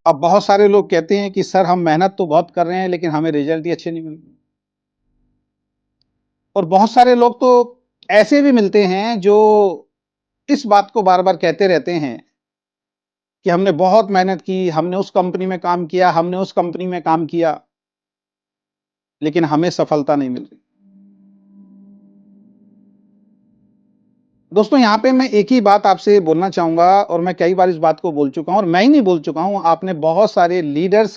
अब बहुत सारे लोग कहते हैं कि सर हम मेहनत तो बहुत कर रहे हैं लेकिन हमें रिजल्ट ही अच्छे नहीं मिल रहे। और बहुत सारे लोग तो ऐसे भी मिलते हैं जो इस बात को बार-बार कहते रहते हैं कि हमने बहुत मेहनत की, हमने उस कंपनी में काम किया, हमने उस कंपनी में काम किया, लेकिन हमें सफलता नहीं मिल रही। दोस्तों यहाँ पे मैं एक ही बात आपसे बोलना चाहूँगा और मैं कई बार इस बात को बोल चुका हूँ और मैं ही नहीं बोल चुका हूँ, आपने बहुत सारे लीडर्स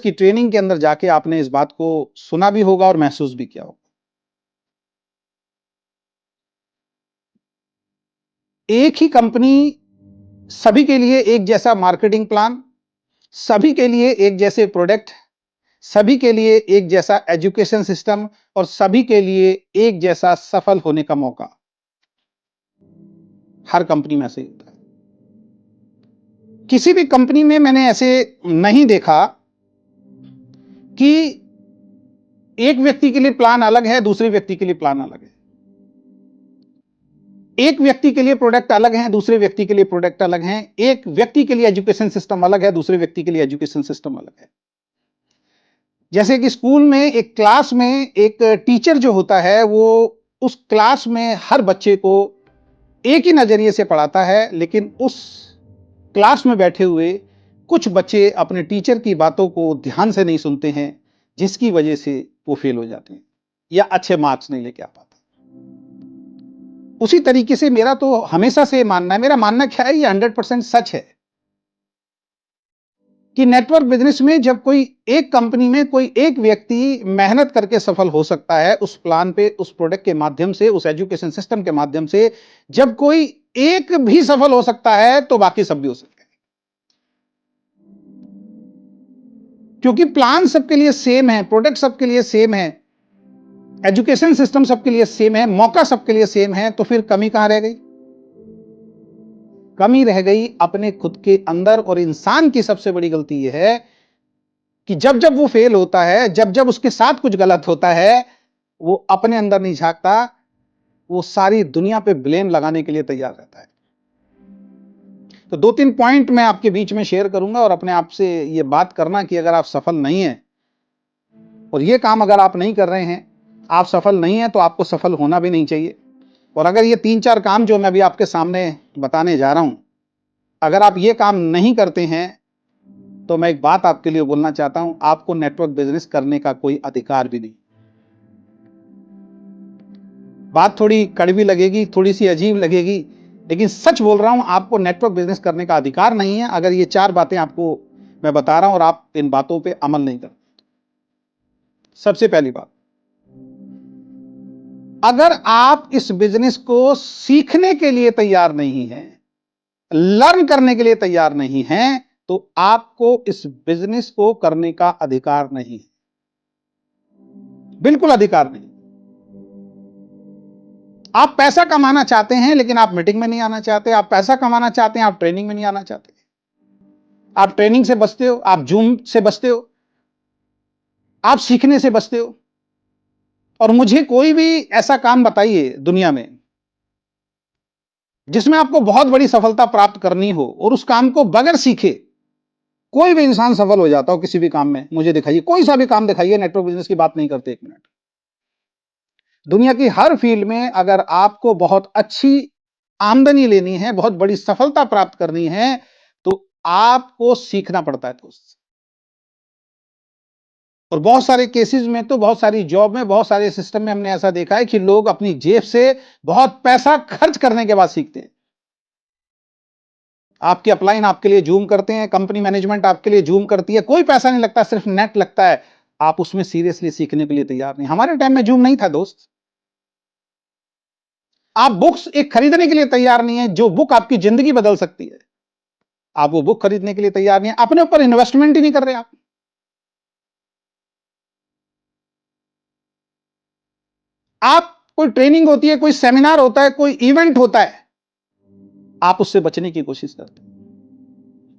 की ट्रेनिंग के अंदर जाके आपने इस बात को सुना भी होगा और महसूस भी किया होगा। एक ही कंपनी सभी के लिए एक जैसा मार्केटिंग प्लान, सभी के लिए एक जैसे प्रोडक्ट, सभी के लिए एक जैसा एजुकेशन सिस्टम और सभी के लिए एक जैसा सफल होने का मौका हर कंपनी में ऐसे ही होता है। किसी भी कंपनी में मैंने ऐसे नहीं देखा कि एक व्यक्ति के लिए प्लान अलग है, दूसरे व्यक्ति के लिए प्लान अलग है। एक व्यक्ति के लिए प्रोडक्ट अलग है, दूसरे व्यक्ति के लिए प्रोडक्ट अलग है। एक व्यक्ति के लिए एजुकेशन सिस्टम अलग है, दूसरे व्यक्ति के लिए एजुकेशन सिस्टम अलग है। जैसे कि स्कूल में एक क्लास में एक टीचर जो होता है वो उस क्लास में हर बच्चे को एक ही नजरिए से पढ़ाता है, लेकिन उस क्लास में बैठे हुए कुछ बच्चे अपने टीचर की बातों को ध्यान से नहीं सुनते हैं, जिसकी वजह से वो फेल हो जाते हैं या अच्छे मार्क्स नहीं लेके आ पाते। उसी तरीके से मेरा तो हमेशा से मानना है, मेरा मानना क्या है, ये 100% सच है कि नेटवर्क बिजनेस में जब कोई एक कंपनी में कोई एक व्यक्ति मेहनत करके सफल हो सकता है उस प्लान पे, उस प्रोडक्ट के माध्यम से, उस एजुकेशन सिस्टम के माध्यम से, जब कोई एक भी सफल हो सकता है तो बाकी सब भी हो सकते हैं, क्योंकि प्लान सबके लिए सेम है, प्रोडक्ट सबके लिए सेम है, एजुकेशन सिस्टम सबके लिए सेम है, मौका सबके लिए सेम है, तो फिर कमी कहां रह गई? कमी रह गई अपने खुद के अंदर। और इंसान की सबसे बड़ी गलती यह है कि जब जब वो फेल होता है, जब जब उसके साथ कुछ गलत होता है, वो अपने अंदर नहीं झांकता, वो सारी दुनिया पे ब्लेम लगाने के लिए तैयार रहता है। तो 2-3 पॉइंट मैं आपके बीच में शेयर करूंगा और अपने आप से ये बात करना कि अगर आप सफल नहीं हैं और ये काम अगर आप नहीं कर रहे हैं, आप सफल नहीं हैं, तो आपको सफल होना भी नहीं चाहिए। और अगर ये 3-4 काम जो मैं अभी आपके सामने बताने जा रहा हूं, अगर आप ये काम नहीं करते हैं, तो मैं एक बात आपके लिए बोलना चाहता हूं, आपको नेटवर्क बिजनेस करने का कोई अधिकार भी नहीं। बात थोड़ी कड़वी लगेगी, थोड़ी सी अजीब लगेगी, लेकिन सच बोल रहा हूं, आपको नेटवर्क बिजनेस करने का अधिकार नहीं है अगर ये 4 बातें आपको मैं बता रहा हूं और आप इन बातों पे अमल नहीं करते। सबसे पहली बात, अगर आप इस बिजनेस को सीखने के लिए तैयार नहीं हैं, लर्न करने के लिए तैयार नहीं हैं, तो आपको इस बिजनेस को करने का अधिकार नहीं है, बिल्कुल अधिकार नहीं। आप पैसा कमाना चाहते हैं लेकिन आप मीटिंग में नहीं आना चाहते, आप पैसा कमाना चाहते हैं, आप ट्रेनिंग में नहीं आना चाहते, आप ट्रेनिंग से बचते हो, आप जूम से बचते हो, आप सीखने से बचते हो। और मुझे कोई भी ऐसा काम बताइए दुनिया में जिसमें आपको बहुत बड़ी सफलता प्राप्त करनी हो और उस काम को बगैर सीखे कोई भी इंसान सफल हो जाता हो किसी भी काम में, मुझे दिखाइए, कोई सा भी काम दिखाइए, नेटवर्क बिजनेस की बात नहीं करते एक मिनट। दुनिया की हर फील्ड में अगर आपको बहुत अच्छी आमदनी लेनी है, बहुत बड़ी सफलता प्राप्त करनी है, तो आपको सीखना पड़ता है दोस्त। और बहुत सारे केसेस में तो, बहुत सारी जॉब में, बहुत सारे सिस्टम में हमने ऐसा देखा है कि लोग अपनी जेब से बहुत पैसा खर्च करने के बाद सीखते हैं। आपकी अपलाइन आपके लिए जूम करते हैं, कंपनी मैनेजमेंट आपके लिए जूम करती है, कोई पैसा नहीं लगता, सिर्फ नेट लगता है, आप उसमें सीरियसली सीखने के लिए तैयार नहीं। हमारे टाइम में जूम नहीं था दोस्त। आप बुक्स एक खरीदने के लिए तैयार नहीं है, जो बुक आपकी जिंदगी बदल सकती है, आप वो बुक खरीदने के लिए तैयार नहीं है, अपने ऊपर इन्वेस्टमेंट ही नहीं कर रहे आप। आप कोई ट्रेनिंग होती है, कोई सेमिनार होता है, कोई इवेंट होता है, आप उससे बचने की कोशिश करते हैं।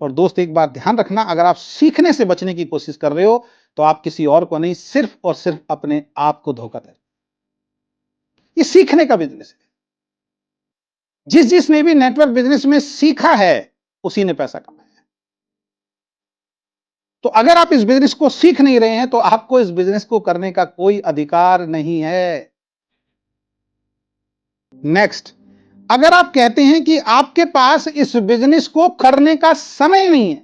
और दोस्त एक बात ध्यान रखना, अगर आप सीखने से बचने की कोशिश कर रहे हो तो आप किसी और को नहीं, सिर्फ और सिर्फ अपने आप को धोखा दे रहे हो। ये सीखने का बिजनेस है। जिसने भी नेटवर्क बिजनेस में सीखा है उसी ने पैसा कमाया है। तो अगर आप इस बिजनेस को सीख नहीं रहे हैं तो आपको इस बिजनेस को करने का कोई अधिकार नहीं है। नेक्स्ट, अगर आप कहते हैं कि आपके पास इस बिजनेस को करने का समय नहीं है,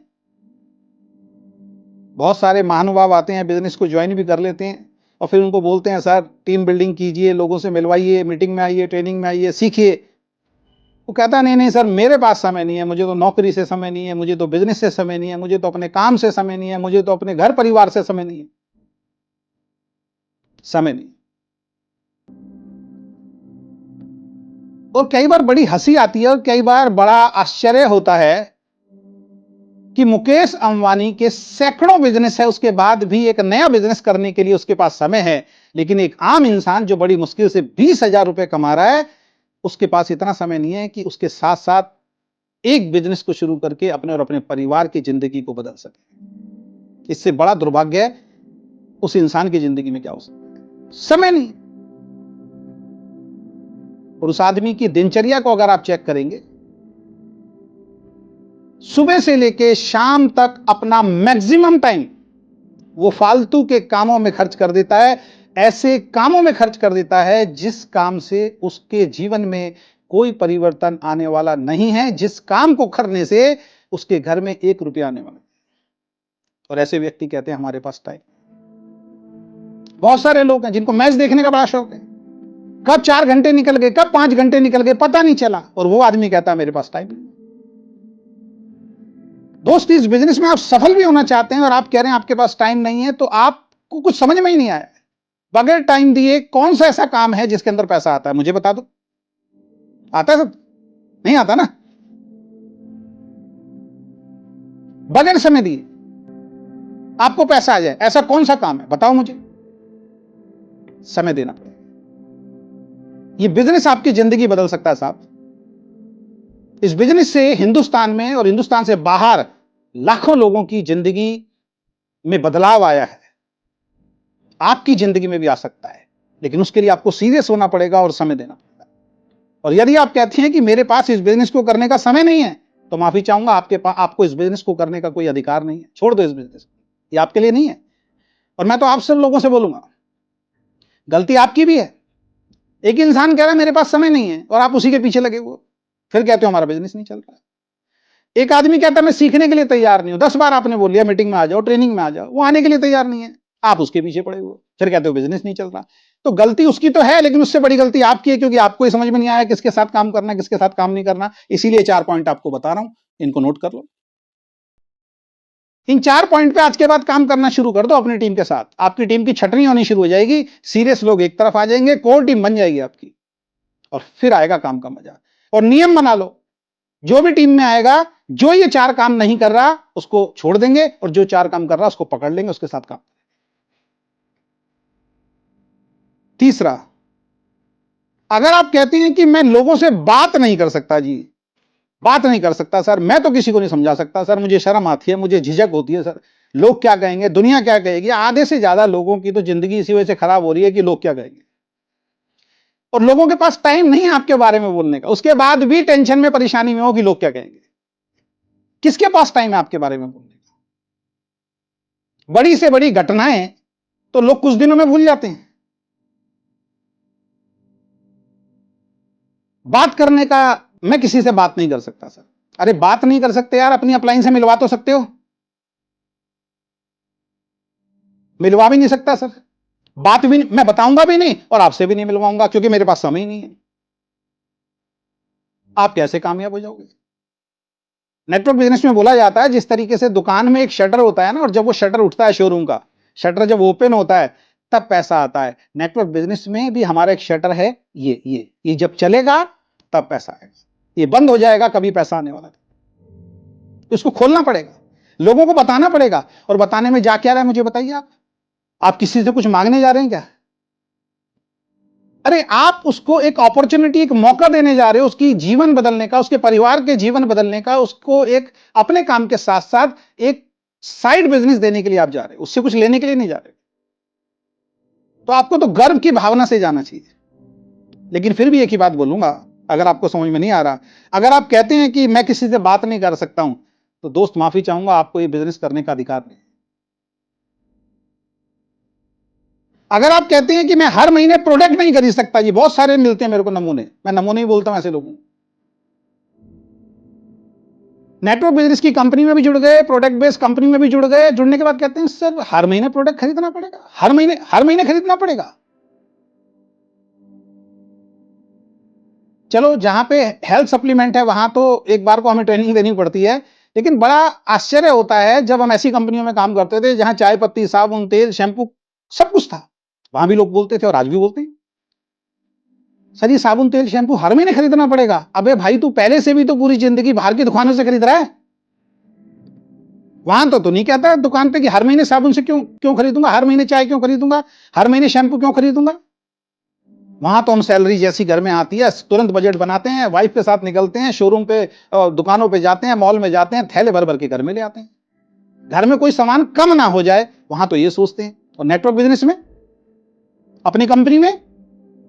बहुत सारे महानुभाव आते हैं, बिजनेस को ज्वाइन भी कर लेते हैं और फिर उनको बोलते हैं सर टीम बिल्डिंग कीजिए, लोगों से मिलवाइए, मीटिंग में आइए, ट्रेनिंग में आइए, सीखिए। वो कहता नहीं नहीं सर मेरे पास समय नहीं है, मुझे तो नौकरी से समय नहीं है, मुझे तो बिजनेस से समय नहीं है, मुझे तो अपने काम से समय नहीं है, मुझे तो अपने घर परिवार से समय नहीं है। समय नहीं। और कई बार बड़ी हंसी आती है और कई बार बड़ा आश्चर्य होता है कि मुकेश अंबानी के सैकड़ों बिजनेस है, उसके बाद भी एक नया बिजनेस करने के लिए उसके पास समय है, लेकिन एक आम इंसान जो बड़ी मुश्किल से 20,000 रुपए कमा रहा है, उसके पास इतना समय नहीं है कि उसके साथ साथ एक बिजनेस को शुरू करके अपने और अपने परिवार की जिंदगी को बदल सके। इससे बड़ा दुर्भाग्य है उस इंसान की जिंदगी में क्या हो सकता है? समय नहीं। और उस आदमी की दिनचर्या को अगर आप चेक करेंगे, सुबह से लेके शाम तक अपना मैक्सिमम टाइम वो फालतू के कामों में खर्च कर देता है, ऐसे कामों में खर्च कर देता है जिस काम से उसके जीवन में कोई परिवर्तन आने वाला नहीं है, जिस काम को करने से उसके घर में 1 रुपया आने वाला। और ऐसे व्यक्ति कहते हैं हमारे पास टाइम। बहुत सारे लोग हैं जिनको मैच देखने का बड़ा शौक है, कब 4 घंटे निकल गए, कब 5 घंटे निकल गए पता नहीं चला, और वो आदमी कहता है मेरे पास टाइम नहीं। दोस्त, इस बिजनेस में आप सफल भी होना चाहते हैं और आप कह रहे हैं आपके पास टाइम नहीं है, तो आपको कुछ समझ में ही नहीं आया। बगैर टाइम दिए कौन सा ऐसा काम है जिसके अंदर पैसा आता है? मुझे बता दो। आता है सब? नहीं आता ना। बगैर समय दिए आपको पैसा आ जाए, ऐसा कौन सा काम है? बताओ मुझे। समय देना पड़ेगा। ये बिजनेस आपकी जिंदगी बदल सकता है साहब। इस बिजनेस से हिंदुस्तान में और हिंदुस्तान से बाहर लाखों लोगों की जिंदगी में बदलाव आया है। आपकी जिंदगी में भी आ सकता है, लेकिन उसके लिए आपको सीरियस होना पड़ेगा और समय देना पड़ेगा। और यदि आप कहते हैं कि मेरे पास इस बिजनेस को करने का समय नहीं है, तो माफी चाहूंगा, आपको इस बिजनेस को करने का कोई अधिकार नहीं है। छोड़ दो इस बिजनेस को, ये आपके लिए नहीं है। और मैं तो आप सब लोगों से बोलूंगा, गलती आपकी भी है। एक इंसान कह रहा है मेरे पास समय नहीं है और आप उसी के पीछे लगे हुए, फिर कहते हो हमारा बिजनेस नहीं चल रहा। एक आदमी कहता है मैं सीखने के लिए तैयार नहीं हूं, 10 बार आपने बोल लिया मीटिंग में आ जाओ, ट्रेनिंग में आ जाओ, वो आने के लिए तैयार नहीं है, आप उसके पीछे पड़े हुए, फिर कहते हो बिजनेस नहीं चल रहा। तो गलती उसकी तो है, लेकिन उससे बड़ी गलती आपकी है, क्योंकि आपको ही समझ में नहीं आया किसके साथ काम करना, किसके साथ काम नहीं करना। इसीलिए 4 पॉइंट आपको बता रहा हूं, इनको नोट कर लो। इन 4 पॉइंट पे आज के बाद काम करना शुरू कर दो अपनी टीम के साथ। आपकी टीम की छटनी होनी शुरू हो जाएगी, सीरियस लोग एक तरफ आ जाएंगे, कोर टीम बन जाएगी आपकी, और फिर आएगा काम का मजा। और नियम बना लो, जो भी टीम में आएगा, जो ये 4 काम नहीं कर रहा उसको छोड़ देंगे, और जो 4 काम कर रहा उसको पकड़ लेंगे, उसके साथ काम। तीसरा, अगर आप कहते हैं कि मैं लोगों से बात नहीं कर सकता, जी बात नहीं कर सकता सर, मैं तो किसी को नहीं समझा सकता सर, मुझे शर्म आती है, मुझे झिझक होती है सर, लोग क्या कहेंगे, दुनिया क्या कहेगी। आधे से ज्यादा लोगों की तो जिंदगी इसी वजह से खराब हो रही है कि लोग क्या कहेंगे। और लोगों के पास टाइम नहीं है आपके बारे में बोलने का, उसके बाद भी टेंशन में, परेशानी में हो कि लोग क्या कहेंगे। किसके पास टाइम है आपके बारे में बोलने का? बड़ी से बड़ी घटनाएं तो लोग कुछ दिनों में भूल जाते हैं। बात करने का, मैं किसी से बात नहीं कर सकता सर। अरे बात नहीं कर सकते यार, अपनी अपलाइन से मिलवा तो सकते हो। मिलवा भी नहीं सकता सर, बात भी मैं बताऊंगा भी नहीं और आपसे भी नहीं मिलवाऊंगा, क्योंकि मेरे पास समय ही नहीं है। आप कैसे कामयाब हो जाओगे? नेटवर्क बिजनेस में बोला जाता है, जिस तरीके से दुकान में एक शटर होता है ना, और जब वो शटर उठता है, शोरूम का शटर जब ओपन होता है तब पैसा आता है, नेटवर्क बिजनेस में भी हमारा एक शटर है, ये जब चलेगा तब पैसा आएगा, ये बंद हो जाएगा कभी पैसा आने वाला नहीं। तो इसको खोलना पड़ेगा, लोगों को बताना पड़ेगा। और बताने में जा क्या रहा है मुझे बताइए। आप किसी से कुछ मांगने जा रहे हैं क्या? अरे आप उसको एक अपॉर्चुनिटी, एक मौका देने जा रहे हो, उसकी जीवन बदलने का, उसके परिवार के जीवन बदलने का, उसको एक अपने काम के साथ साथ एक साइड बिजनेस देने के लिए आप जा रहे हो, उससे कुछ लेने के लिए नहीं जा रहे। तो आपको तो गर्व की भावना से जाना चाहिए। लेकिन फिर भी एक ही बात बोलूंगा, अगर आपको समझ में नहीं आ रहा, अगर आप कहते हैं कि मैं किसी से बात नहीं कर सकता हूं, तो दोस्त माफी चाहूंगा, आपको ये बिजनेस करने का अधिकार नहीं। अगर आप कहते हैं कि मैं हर महीने प्रोडक्ट नहीं खरीद सकता जी, बहुत सारे मिलते हैं मेरे को नमूने, मैं नमूने ही बोलता हूं ऐसे लोगों। नेटवर्क बिजनेस की कंपनी में भी जुड़ गए, प्रोडक्ट बेस्ड कंपनी में भी जुड़ गए, जुड़ने के बाद कहते हैं सर हर महीने प्रोडक्ट खरीदना पड़ेगा, हर महीने खरीदना पड़ेगा। चलो जहां पे हेल्थ सप्लीमेंट है वहां तो एक बार को हमें ट्रेनिंग देनी पड़ती है, लेकिन बड़ा आश्चर्य होता है जब हम ऐसी कंपनियों में काम करते थे जहां चाय पत्ती, साबुन, तेल, शैम्पू सब कुछ था, वहां भी लोग बोलते थे और आज भी बोलते हैं सर ये साबुन, तेल, शैम्पू हर महीने खरीदना पड़ेगा। अबे भाई तू पहले से भी तो पूरी जिंदगी बाहर की दुकानों से खरीद रहा है, वहां तो नहीं कहता दुकान पे कि हर महीने साबुन से क्यों क्यों खरीदूंगा, हर महीने चाय क्यों खरीदूंगा, हर महीने शैम्पू क्यों खरीदूंगा। वहां तो हम सैलरी जैसी घर में आती है तुरंत बजट बनाते हैं, वाइफ के साथ निकलते हैं, शोरूम पे दुकानों पे जाते हैं, मॉल में जाते हैं, थैले भर भर के घर में ले आते हैं। घर में कोई सामान कम ना हो जाए वहां तो ये सोचते हैं। और नेटवर्क बिजनेस में अपनी कंपनी में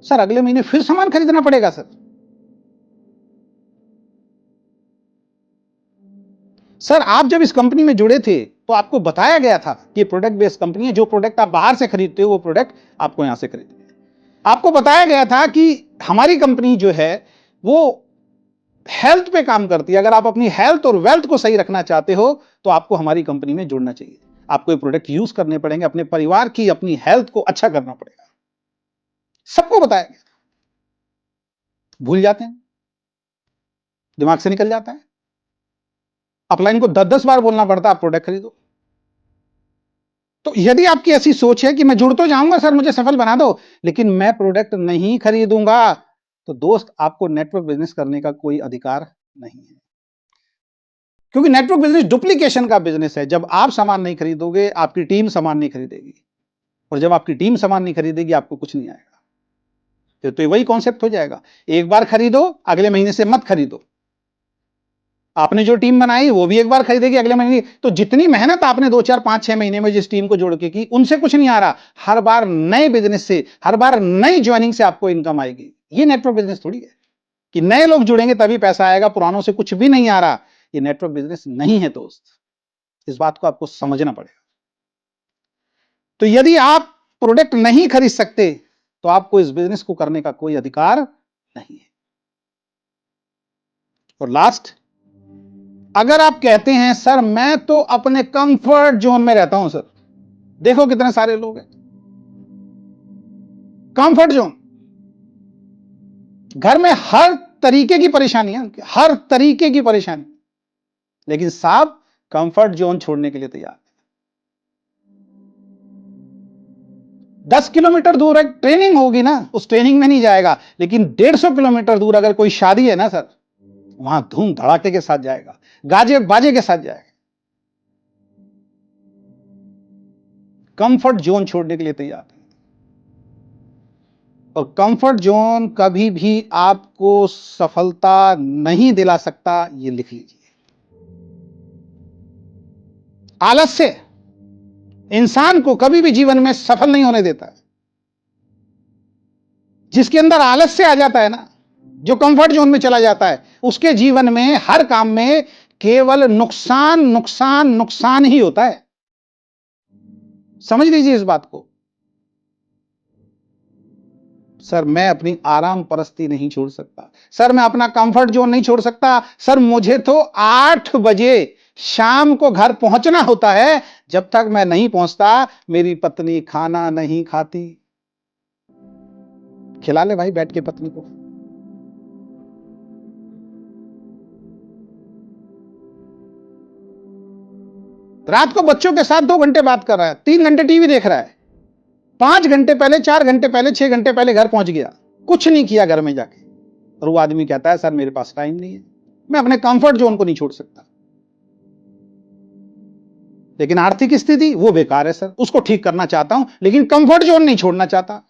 सर अगले महीने फिर सामान खरीदना पड़ेगा सर। सर आप जब इस कंपनी में जुड़े थे तो आपको बताया गया था कि प्रोडक्ट बेस्ड कंपनी है, जो प्रोडक्ट आप बाहर से खरीदते हो वो प्रोडक्ट आपको यहां से खरीदते हैं। आपको बताया गया था कि हमारी कंपनी जो है वो हेल्थ पे काम करती है, अगर आप अपनी हेल्थ और वेल्थ को सही रखना चाहते हो तो आपको हमारी कंपनी में जुड़ना चाहिए, आपको ये प्रोडक्ट यूज करने पड़ेंगे, अपने परिवार की अपनी हेल्थ को अच्छा करना पड़ेगा। सबको बताया गया, भूल जाते हैं, दिमाग से निकल जाता है। अपलाइन को 10-10 बार बोलना पड़ता है आप प्रोडक्ट खरीदो। तो यदि आपकी ऐसी सोच है कि मैं जुड़ तो जाऊंगा सर, मुझे सफल बना दो, लेकिन मैं प्रोडक्ट नहीं खरीदूंगा, तो दोस्त आपको नेटवर्क बिजनेस करने का कोई अधिकार नहीं है। क्योंकि नेटवर्क बिजनेस डुप्लीकेशन का बिजनेस है। जब आप सामान नहीं खरीदोगे आपकी टीम सामान नहीं खरीदेगी, और जब आपकी टीम सामान नहीं खरीदेगी आपको कुछ नहीं आएगा। तो वही कॉन्सेप्ट हो जाएगा, एक बार खरीदो अगले महीने से मत खरीदो। आपने जो टीम बनाई वो भी एक बार खरीदेगी अगले महीने, तो जितनी मेहनत आपने 2 4 5 6 महीने में जिस टीम को जोड़ के की उनसे कुछ नहीं आ रहा। हर बार नए बिजनेस से, हर बार नई ज्वाइनिंग से आपको इनकम आएगी। ये नेटवर्क बिजनेस थोड़ी है कि नए लोग जुड़ेंगे तभी पैसा आएगा, पुरानों से कुछ भी नहीं आ रहा। ये नेटवर्क बिजनेस नहीं है दोस्त, इस बात को आपको समझना पड़ेगा। तो यदि आप प्रोडक्ट नहीं खरीद सकते तो आपको इस बिजनेस को करने का कोई अधिकार नहीं है। और लास्ट, अगर आप कहते हैं सर मैं तो अपने कंफर्ट जोन में रहता हूं सर, देखो कितने सारे लोग हैं कंफर्ट जोन, घर में हर तरीके की परेशानी है, हर तरीके की परेशानी, लेकिन साहब कंफर्ट जोन छोड़ने के लिए तैयार। 10 किलोमीटर दूर एक ट्रेनिंग होगी ना, उस ट्रेनिंग में नहीं जाएगा, लेकिन 150 किलोमीटर दूर अगर कोई शादी है ना सर, वहां धूम धड़ाके के साथ जाएगा, गाजे बाजे के साथ जाएगा। कंफर्ट जोन छोड़ने के लिए तैयार है। और कंफर्ट जोन कभी भी आपको सफलता नहीं दिला सकता, ये लिख लीजिए। आलस्य इंसान को कभी भी जीवन में सफल नहीं होने देता। जिसके अंदर आलस्य आ जाता है ना, जो कंफर्ट जोन में चला जाता है, उसके जीवन में हर काम में केवल नुकसान नुकसान नुकसान ही होता है। समझ लीजिए इस बात को। सर मैं अपनी आराम परस्ती नहीं छोड़ सकता, सर मैं अपना कंफर्ट जोन नहीं छोड़ सकता, सर मुझे तो 8 बजे शाम को घर पहुंचना होता है, जब तक मैं नहीं पहुंचता मेरी पत्नी खाना नहीं खाती। खिला ले भाई बैठ के पत्नी को। रात को बच्चों के साथ 2 घंटे बात कर रहा है, 3 घंटे टीवी देख रहा है, 5 घंटे पहले, 4 घंटे पहले, 6 घंटे पहले घर पहुंच गया, कुछ नहीं किया घर में जाके, और वो आदमी कहता है सर मेरे पास टाइम नहीं है। मैं अपने कंफर्ट जोन को नहीं छोड़ सकता, लेकिन आर्थिक स्थिति वो बेकार है सर, उसको ठीक करना चाहता हूं, लेकिन कंफर्ट जोन नहीं छोड़ना चाहता।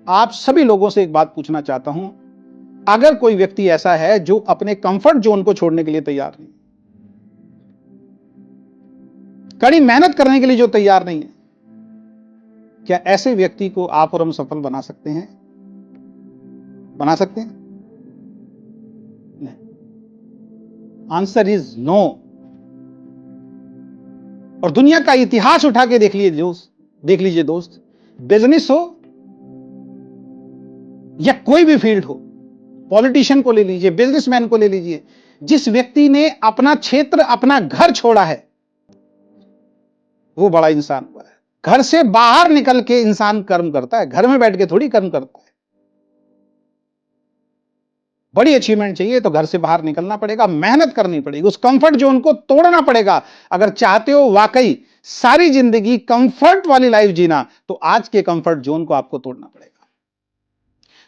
आप सभी लोगों से एक बात पूछना चाहता हूं, अगर कोई व्यक्ति ऐसा है जो अपने कंफर्ट जोन को छोड़ने के लिए तैयार नहीं, कड़ी मेहनत करने के लिए जो तैयार नहीं है, क्या ऐसे व्यक्ति को आप और हम सफल बना सकते हैं? बना सकते हैं? नहीं। Answer is no. और दुनिया का इतिहास उठा के देख लीजिए दोस्त, बिजनेस हो या कोई भी फील्ड हो, पॉलिटिशियन को ले लीजिए, बिजनेसमैन को ले लीजिए, जिस व्यक्ति ने अपना क्षेत्र, अपना घर छोड़ा है, वो बड़ा इंसान हुआ है। घर से बाहर निकल के इंसान कर्म करता है, घर में बैठ के थोड़ी कर्म करता है। बड़ी अचीवमेंट चाहिए तो घर से बाहर निकलना पड़ेगा, मेहनत करनी पड़ेगी, उस कंफर्ट जोन को तोड़ना पड़ेगा। अगर चाहते हो वाकई सारी जिंदगी कंफर्ट वाली लाइफ जीना, तो आज के कंफर्ट जोन को आपको तोड़ना पड़ेगा।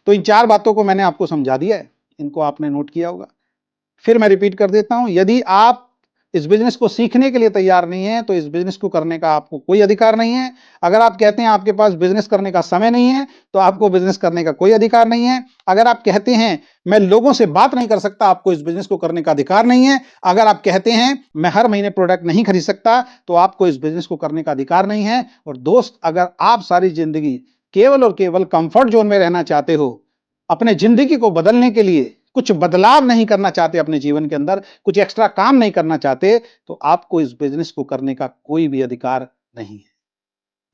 तो इन 4 बातों को मैंने आपको समझा दिया है, इनको आपने नोट किया होगा। फिर मैं रिपीट कर देता हूं, यदि आप इस बिजनेस को सीखने के लिए तैयार नहीं है, तो इस बिजनेस को करने का आपको कोई अधिकार नहीं है। अगर आप कहते हैं आपके पास बिजनेस करने का समय नहीं है, तो आपको बिजनेस करने का कोई अधिकार नहीं है। अगर आप कहते हैं मैं लोगों से बात नहीं कर सकता, आपको इस बिजनेस को करने का अधिकार नहीं है। अगर आप कहते हैं मैं हर महीने प्रोडक्ट नहीं खरीद सकता, तो आपको इस बिजनेस को करने का अधिकार नहीं है। और दोस्त, अगर आप सारी जिंदगी केवल और केवल कंफर्ट जोन में रहना चाहते हो, अपने जिंदगी को बदलने के लिए कुछ बदलाव नहीं करना चाहते, अपने जीवन के अंदर कुछ एक्स्ट्रा काम नहीं करना चाहते, तो आपको इस बिजनेस को करने का कोई भी अधिकार नहीं है।